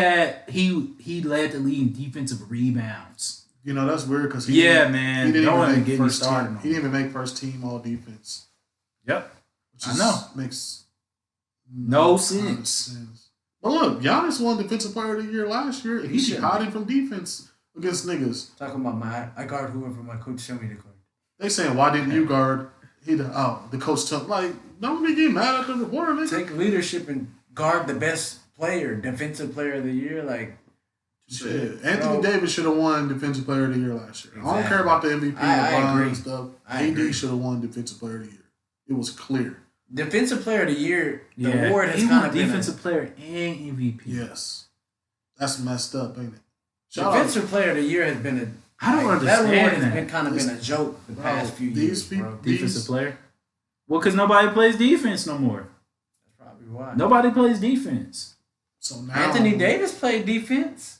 led the league in defensive rebounds. You know, that's weird because He didn't even get me started. He didn't even make first team all defense. Yep. Which makes no sense. But look, Giannis won Defensive Player of the Year last year. He be hiding from defense against niggas. Talking about I guard whoever my coach showed me to guard. They saying, why didn't you guard? The coach told don't be getting mad at the reporter, nigga. Take leadership and guard the best player, Defensive Player of the Year. Like, shit. Anthony Davis should have won Defensive Player of the Year last year. Exactly. I don't care about the MVP and stuff. AD should have won Defensive Player of the Year. It was clear. Defensive Player of the Year, the award has kind of been Defensive Player and MVP. Yes. That's messed up, ain't it? Defensive Player of the Year has been I don't understand that award has been kind of been a joke the past few years, bro. Defensive player? Well, because nobody plays defense no more. That's probably why. Nobody plays defense. So now Anthony Davis played defense.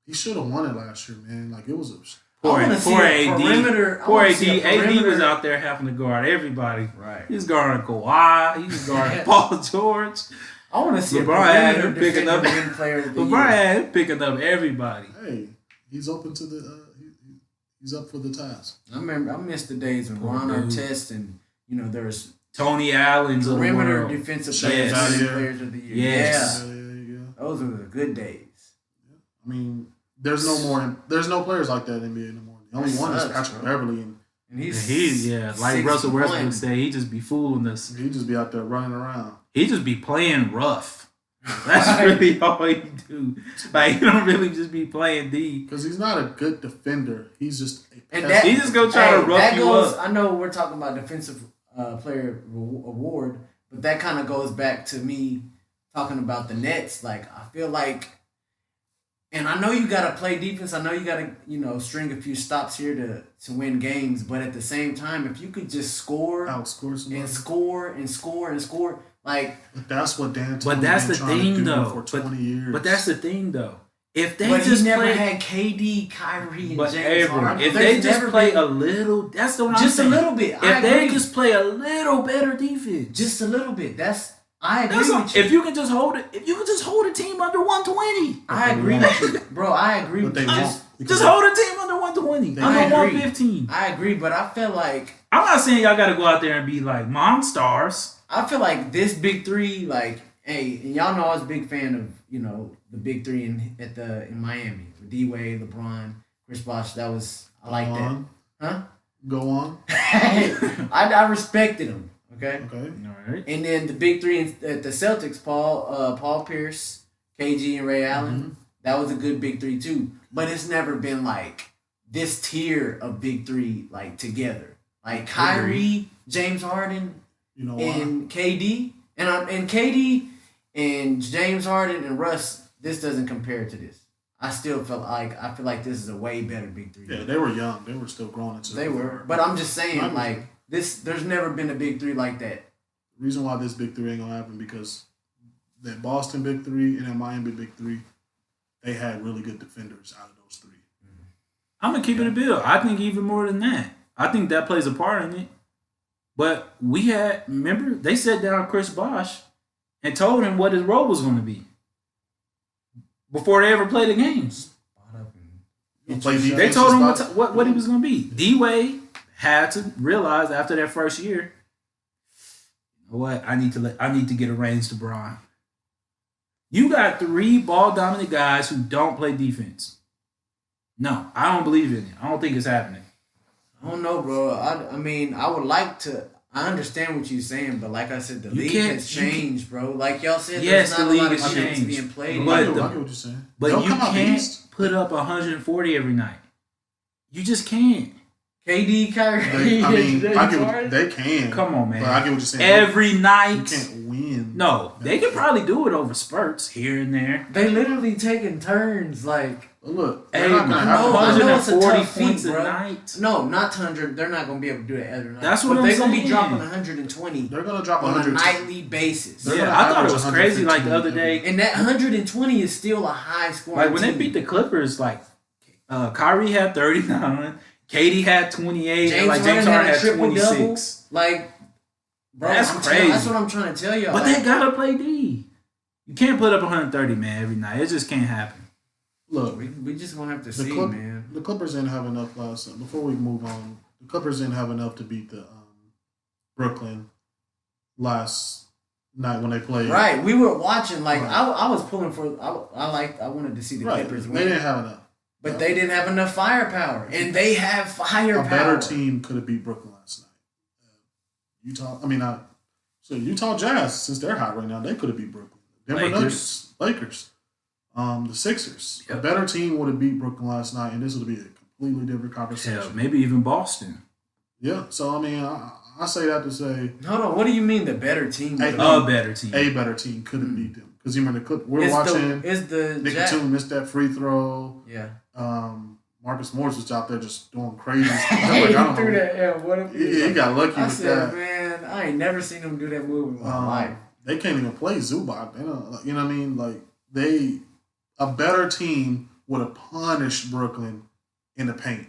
He should have won it last year, man. Like, it was a... Poor AD. Perimeter. Poor AD. AD was out there having to guard everybody. Right. He's guarding Kawhi. He's guarding Paul George. I want to see LeBron had him picking up player of the LeBron year. had him picking up everybody. Hey, he's open to the... he's up for the task. I missed the days when Ron Artest and, there was... Tony Allen's perimeter defensive players of the year. Yes. Yeah. Those were the good days. I mean, there's no players like that in the NBA anymore. The only one is Patrick Beverly, and he's like Russell Westbrook say, he just be fooling us. He just be out there running around. He just be playing rough. That's really all he do. Like, he don't really just be playing D. Because he's not a good defender. He's just he just go try to rough you up. I know we're talking about Defensive Player Award, but that kind of goes back to me talking about the Nets. Like, I feel like, and I know you got to play defense. I know you got to, string a few stops here to win games. But at the same time, if you could just outscore somebody, and score, like. But that's what Dan. But that's the thing, though. For 20 years. But that's the thing, though. If they just never had KD, Kyrie, and James Harden. If they just play a little, that's the one I'm saying. Just a little bit. If they just play a little better defense, just a little bit. I agree with you. If you can just hold a team under 120. I agree with you. Bro, I agree with you. Just hold a team under 120. Under 115. I agree, but I feel like... I'm not saying y'all got to go out there and be like monsters. I feel like this big three, like, hey, and y'all know I was a big fan of, the big three in Miami. With D-Wade, LeBron, Chris Bosh. I like that. Huh? Go on. I respected them. Okay. Okay. All right. And then the big three at the Celtics, Paul Pierce, KG, and Ray Allen. Mm-hmm. That was a good big three too. But it's never been like this tier of big three like together. Like Kyrie, James Harden, and KD, and KD and James Harden and Russ. This doesn't compare to this. I feel like this is a way better Big Three. Yeah, they were young. They were still growing into. They were, but I'm just saying, like this. There's never been a Big Three like that. The reason why this Big Three ain't gonna happen because that Boston Big Three and that Miami Big Three, they had really good defenders out of those three. I'm gonna keep it a bill. I think even more than that. I think that plays a part in it. But remember, they sat down Chris Bosh and told him what his role was going to be before they ever played the games. They told him what he was going to be. D-Wade had to realize after that first year, you know what, I need to get a range to Bron. You got 3 ball dominant guys who don't play defense. No, I don't believe in it. I don't think it's happening. I don't know, bro. I mean, I would like to. I understand what you're saying, but like I said, the league has changed, bro. Like y'all said, yes, there's not the league a lot of has games changed. being played. I get what you're saying. But you can't put up 140 every night. You just can't. KD, Kyrie. I get what they can. Come on, man. But I get what you're saying. Every night. You can't win. No, they can probably do it over spurts here and there. They literally taking turns, like. Look, hey, not gonna have 140 points a night. No, not 100. They're not gonna be able to do it every night. That's what they're gonna be saying. dropping 120. They're gonna drop on 100 a nightly basis. Yeah, I thought it was crazy. Like the other day, and that 120 is still a high score. Like when they beat the Clippers, like Kyrie had 39, Katie had 28, and like James Harden had 26. Like, bro, that's crazy. That's what I'm trying to tell y'all. But they gotta play D. You can't put up 130, man, every night. It just can't happen. Look, we just gonna have to see, man. The Clippers didn't have enough last. Before we move on, the Clippers didn't have enough to beat the Brooklyn last night when they played. Right, we were watching. Like I was pulling for. I wanted to see the Clippers win. They didn't have enough, but they didn't have enough firepower, and they have firepower. A better team could have beat Brooklyn last night. Utah Jazz, since they're hot right now, they could have beat Brooklyn. Denver Nuggets, Lakers. The Sixers. Yep. A better team would have beat Brooklyn last night, and this would be a completely different conversation. Hell, maybe even Boston. Yeah, so I mean, I say that to say. Hold on, what do you mean the better team? A better team. A better team could have beat them because you remember we're watching. Nick Batum missed that free throw. Yeah. Marcus Morris was out there just doing crazy stuff. He threw that. Yeah, what if he got lucky with that. Man, I ain't never seen him do that move in my life. They can't even play Zubac. They don't, you know what I mean? Like a better team would have punished Brooklyn in the paint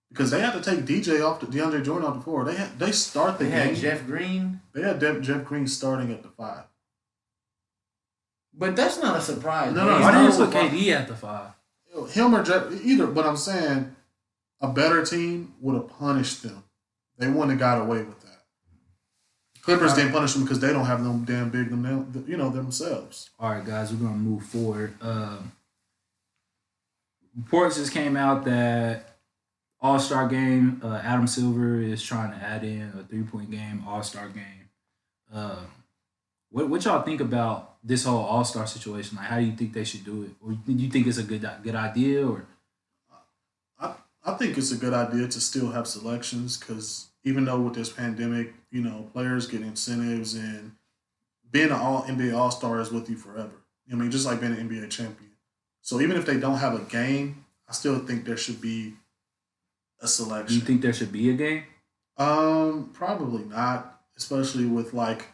because they had to take DeAndre Jordan off the floor. They start the game. They had Jeff Green. They had Jeff Green starting at the 5. But that's not a surprise. No. Why didn't you put KD at the 5? Him or Jeff either. But I'm saying a better team would have punished them. They wouldn't have got away with that. Clippers didn't punish them because they don't have no damn big themselves. All right, guys, we're gonna move forward. Reports just came out that All-Star game. Adam Silver is trying to add in a 3-point game, All-Star game. What y'all think about this whole All-Star situation? Like, how do you think they should do it, or do you think it's a good idea? Or I think it's a good idea to still have selections because even though with this pandemic, players get incentives and being an NBA All-Star is with you forever. I mean, just like being an NBA champion. So even if they don't have a game, I still think there should be a selection. You think there should be a game? Probably not, especially with like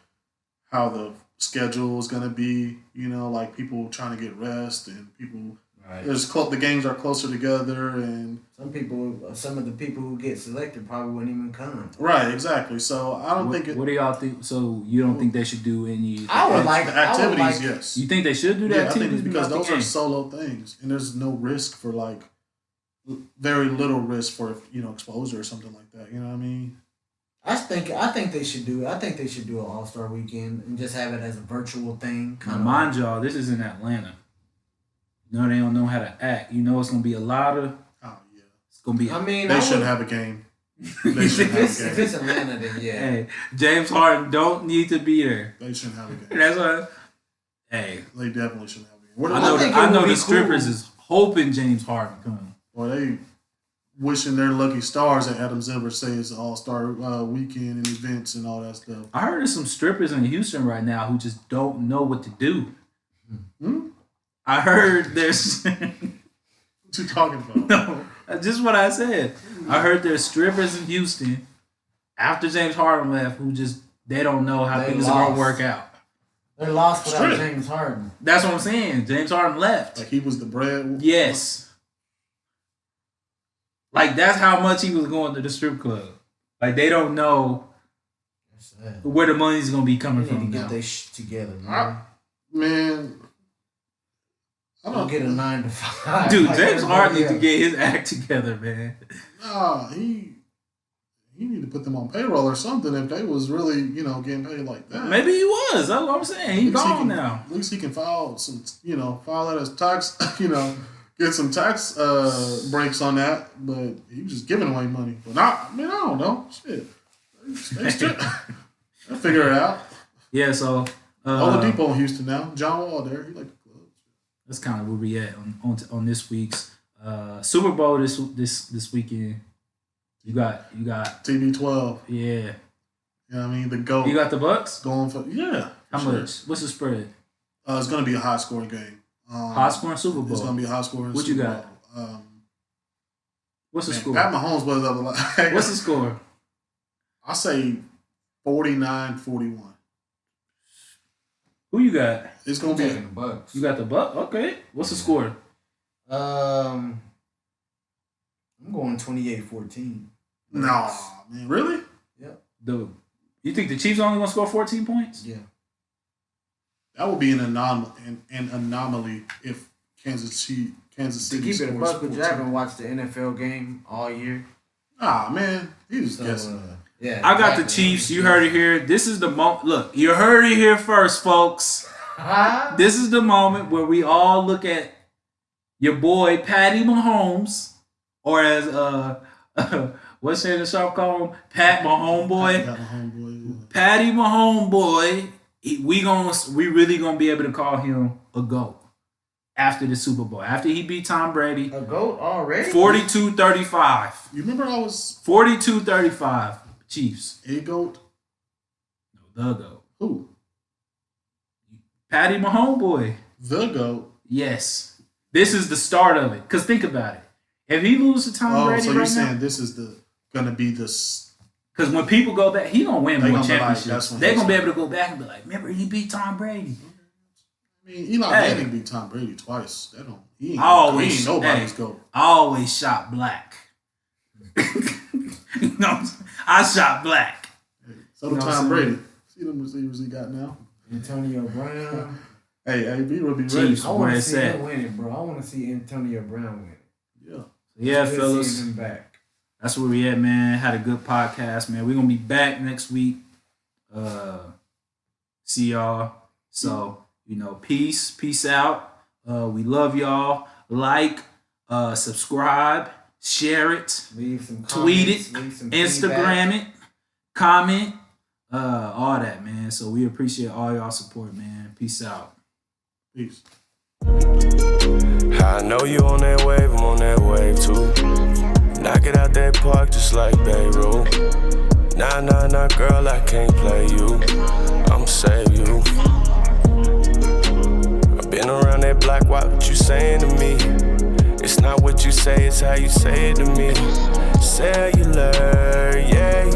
how the schedule is going to be, like people trying to get rest and people the games are closer together and some of the people who get selected probably wouldn't even come. Right, exactly. So I don't think what do y'all think? So you don't think they should do any I would like the activities, yes. You think they should do the activities? I think because those are solo things and there's no risk for like very little risk for exposure or something like that. You know what I mean? I think they should do it. I think they should do an All-Star weekend and just have it as a virtual thing. Mind y'all, this is in Atlanta. They don't know how to act. It's gonna be a lot of. Oh yeah. It's gonna be. They should have a game. They should have a game. If it's Atlanta, then yeah. Hey, James Harden don't need to be there. They shouldn't have a game. That's what. Hey, they definitely shouldn't have a game. I know the strippers is hoping James Harden comes. Well, they wishing their lucky stars that Adam Silver says All-Star weekend and events and all that stuff. I heard there's some strippers in Houston right now who just don't know what to do. I heard there's What you talking about? no, just what I said. I heard there's strippers in Houston after James Harden left who just they don't know how They things are gonna lost. work out. They're lost without Strip. James Harden. That's what I'm saying. James Harden left. Like he was the bread. Yes. Like that's how much he was going to the strip club. Like they don't know That's sad. where the money's gonna be coming They need from to now. get their shit together, man. Man, I Don't don't get a 9 to 5. Dude, like James Harden needs to everybody get his act together, man. Nah, he need to put them on payroll or something if they was really, getting paid like that. Maybe he was. That's what I'm saying. He's At least he gone can- now. At least he can file that as tax, get some tax breaks on that. But he was just giving away money. But I don't know. Shit. They'll figure it out. Yeah, so Oladipo in Houston now. John Wall there. He like the club. that's kind of where we at on this week's Super Bowl this weekend. You got TB12. yeah. You know what I mean? The GOAT. You got the Bucks? going for How sure. much? What's the spread? It's going to be a high scoring game. High scoring Super It's going Bowl. to be a high scoring. What you Super got? Bowl. What's the Man, score? Pat Mahomes was up a lot. What's the score? I say 49-41. Who you got? It's I'm going to be. taking the Bucks. You got the Bucks? Okay. What's the score? I'm going 28-14. No, man, really? You think the Chiefs only gonna score 14 points? Yeah. That would be an anomaly if Kansas City To keep it a scores buck, but you 14. haven't watched the NFL game all year. Ah, man, he was So, guessing. yeah. I got the exactly. Chiefs. You heard it here. This is the moment. Look, you heard it here first, folks. This is the moment where we all look at your boy Patty Mahomes, or as what's Shannon Sharp call him, Pat Mahomes I boy. got my homeboy. Yeah. Patty Mahomes boy. We really gonna be able to call him a GOAT after the Super Bowl. After he beat Tom Brady, A GOAT already? 42-35. You remember I was 42-35. Chiefs. a GOAT? No, the GOAT. Who? Patty Mahomes boy. The GOAT. Yes. This is the start of it. Because think about it. If he loses to Tom Oh, Brady so you're right saying now, this is gonna be because when people go back, he gonna win They more gonna be like, championships. that's when They're he's gonna be like- able to go back and be like, remember he beat Tom Brady. I mean, Eli Hey. Manning beat Tom Brady twice. That don't. He ain't, Always, he ain't nobody's hey. GOAT. I always shot black. No, I shot black. So do You know what Tom I'm Brady. saying? See them receivers he got now. Antonio Brown. Hey, AB will be ready. Chiefs. I want Where to it's see at. him win it, bro. I want to see Antonio Brown win it. Yeah. Yeah, Good fellas. seeing him back. That's where we at, man. Had a good podcast, man. We're gonna be back next week. See y'all. So, peace out. We love y'all. Like, subscribe, share it, Leave some tweet comments, it, leave some Instagram feedback. it, comment, all that, man. So we appreciate all y'all support, man. Peace out. Peace. I know you on that wave, I'm on that wave too. Knock it out that park just like Beirut. Nah, girl, I can't play you. I'ma save you. I've been around that block, what you saying to me? It's not what you say, it's how you say it to me. Cellular, yeah.